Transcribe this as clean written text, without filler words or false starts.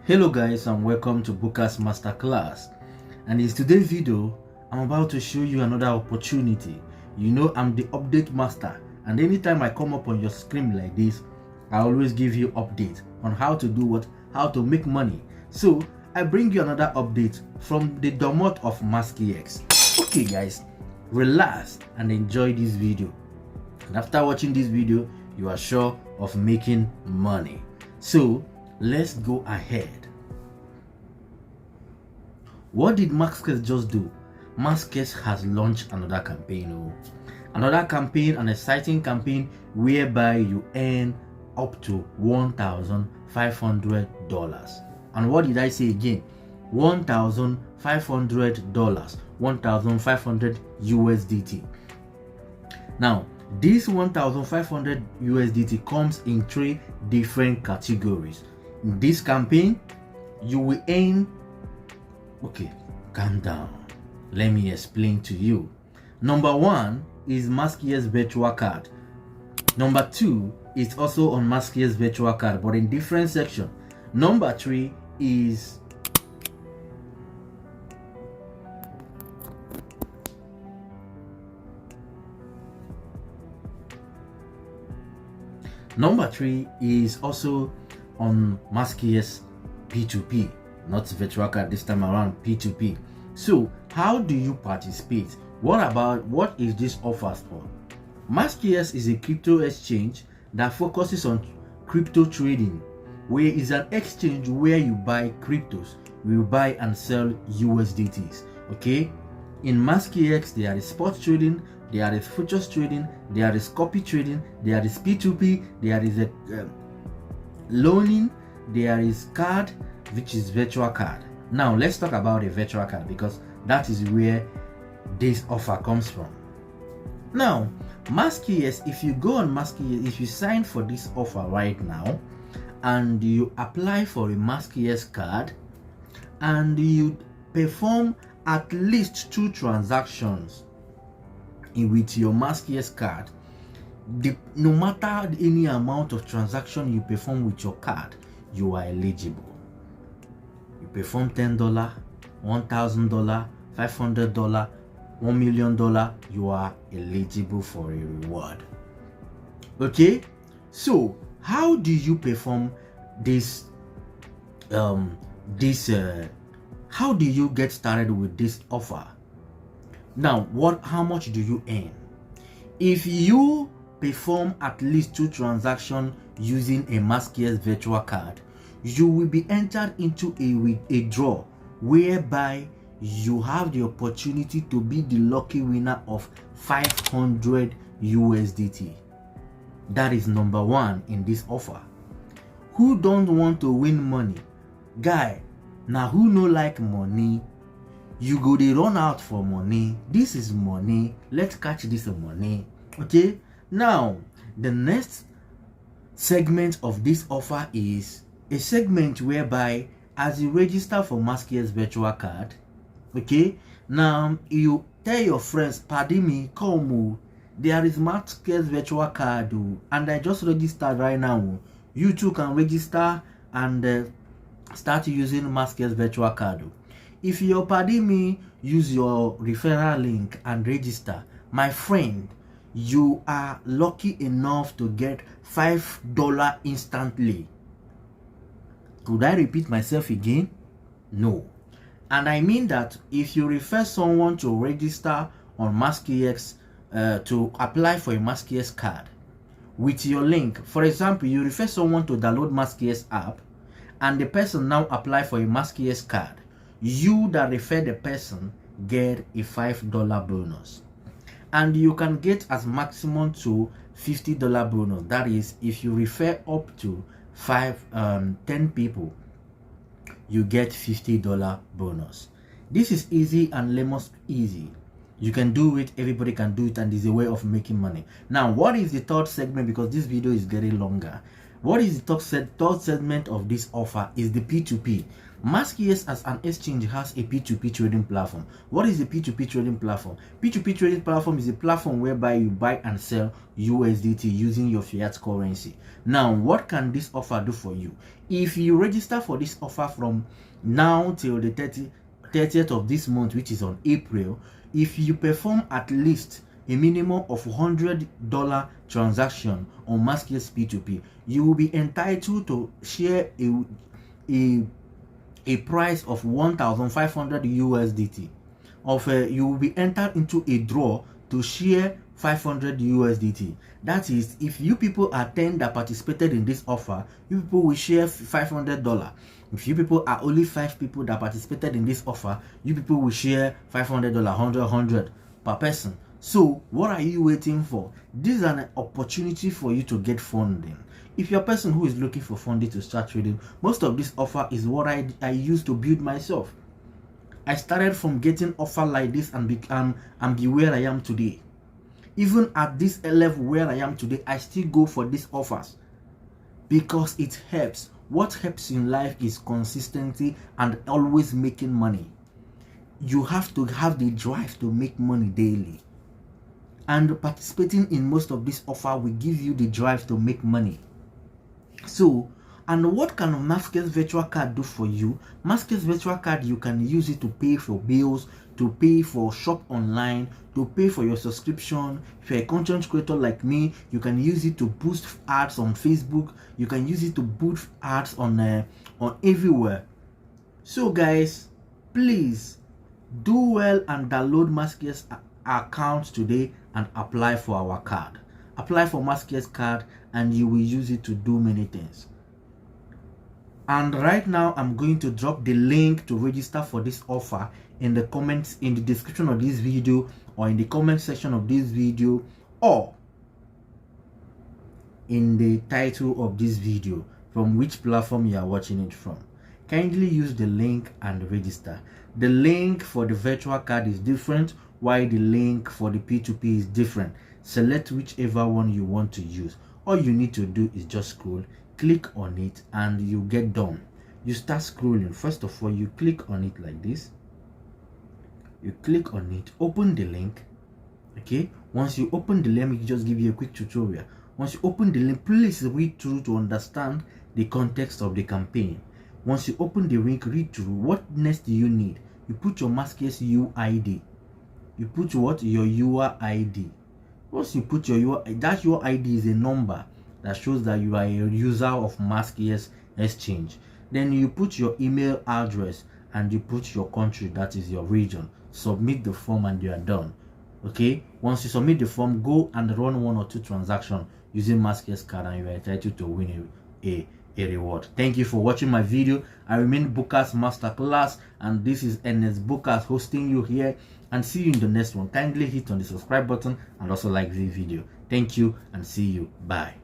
Hello guys, and welcome to Booker's Masterclass. And in today's video, I'm about to show you another opportunity. You know I'm the update master, and anytime I come up on your screen like this, I always give you updates on how to do what, how to make money. So I bring you another update from the domot of MaskEX. Okay guys, relax and enjoy this video. And after watching this video, you are sure of making money. So let's go ahead. What did MaskEX just do? MaskEX has launched another campaign. Another campaign, an exciting campaign whereby you earn up to $1,500. And what did I say again? $1,500, 1,500 USDT. Now, this 1,500 USDT comes in 3 different categories. In this campaign, you will earn. Okay, calm down. Let me explain to you. Number 1 is MaskEX Virtual Card. Number 2 is also on MaskEX Virtual Card, but in different section. Number 3 is also on MaskEX P2P, not Virtual Card this time around, P2P. So how do you participate? What is this offer for? MaskEX is a crypto exchange that focuses on crypto trading, where is an exchange where you buy cryptos, you buy and sell USDTs. Okay, in MaskEX there is spot trading, there is futures trading, there is copy trading, there is P2P, there is a loaning, there is card, which is virtual card. Now let's talk about a virtual card, because that is where this offer comes from. Now MaskEX, if you go on MaskEX, if you sign for this offer right now and you apply for a MaskEX card and you perform at least 2 transactions with your MaskEX card, no matter any amount of transaction you perform with your card, you are eligible. You perform $10, $1,000, $500, $1 million, you are eligible for a reward. Okay, so how do you perform this? How do you get started with this offer? Now, how much do you earn? If you perform at least 2 transactions using a MaskEX virtual card, you will be entered into a draw whereby you have the opportunity to be the lucky winner of 500 USDT. That is number 1 in this offer. Who don't want to win money? Guy, now who no like money? You go dey run out for money. This is money. Let's catch this money. Okay, now the next segment of this offer is a segment whereby as you register for MaskEX virtual card, okay, now you tell your friends, pardon me, come, there is MaskEX virtual card, and I just registered right now. You too can register and start using MaskEX virtual card. If your pardon me use your referral link and register, my friend, you are lucky enough to get $5 instantly. Could I repeat myself again? No. And I mean that if you refer someone to register on MaskEX to apply for a MaskEX card with your link, for example, you refer someone to download MaskEX app and the person now apply for a MaskEX card, you that refer the person get a $5 bonus. And you can get as maximum to $50 bonus. That is, if you refer up to 10 people, you get $50 bonus. This is easy and lemon easy. You can do it, everybody can do it, and it's a way of making money. Now, what is the third segment? Because this video is getting longer. What is the third segment of this offer is the P2P. MaskEX as an exchange has a P2P trading platform. What is a P2P trading platform? P2P trading platform is a platform whereby you buy and sell USDT using your fiat currency. Now, what can this offer do for you? If you register for this offer from now till the 30th of this month, which is on April, if you perform at least a minimum of $100 transaction on MaskEX P2P, you will be entitled to share a price of 1,500 USDT. You will be entered into a draw to share 500 USDT. That is, if you people are 10 that participated in this offer, you people will share $500. If you people are only 5 people that participated in this offer, you people will share $500, 100 per person. So what are you waiting for? This is an opportunity for you to get funding. If you're a person who is looking for funding to start trading, most of this offer is what I used to build myself. I started from getting offer like this and be where I am today. Even at this level where I am today, I still go for these offers because it helps. What helps in life is consistency and always making money. You have to have the drive to make money daily. And participating in most of this offer will give you the drive to make money. So, and what can MaskEX Virtual Card do for you? MaskEX Virtual Card, you can use it to pay for bills, to pay for shop online, to pay for your subscription. If you're a content creator like me, you can use it to boost ads on Facebook. You can use it to boost ads on everywhere. So guys, please do well and download MaskEX account today and apply for our card. Apply for MaskEX Card and you will use it to do many things. And right now I'm going to drop the link to register for this offer in the comments, in the description of this video, or in the comment section of this video, or in the title of this video, from which platform you are watching it from. Kindly use the link and register. The link for the virtual card is different, while the link for the P2P is different. Select whichever one you want to use. All you need to do is just scroll, click on it, and you get done. You start scrolling. First of all, you click on it like this. You click on it, open the link. Okay, once you open the link, let me just give you a quick tutorial. Once you open the link, please read through to understand the context of the campaign. Once you open the link, read through. What next do you need? You put your MaskEX UID. You put what? Your UID. Once you put your UID, that UID is a number that shows that you are a user of MaskEX Exchange. Then you put your email address and you put your country, that is your region. Submit the form and you are done. Okay, once you submit the form, go and run 1 or 2 transactions using MaskEX Card and you are entitled to win a reward. Thank you for watching my video. I remain Booker's Masterclass, and this is Ernest Booker's hosting you here, and see you in the next one. Kindly hit on the subscribe button and also like this video. Thank you and see you. Bye.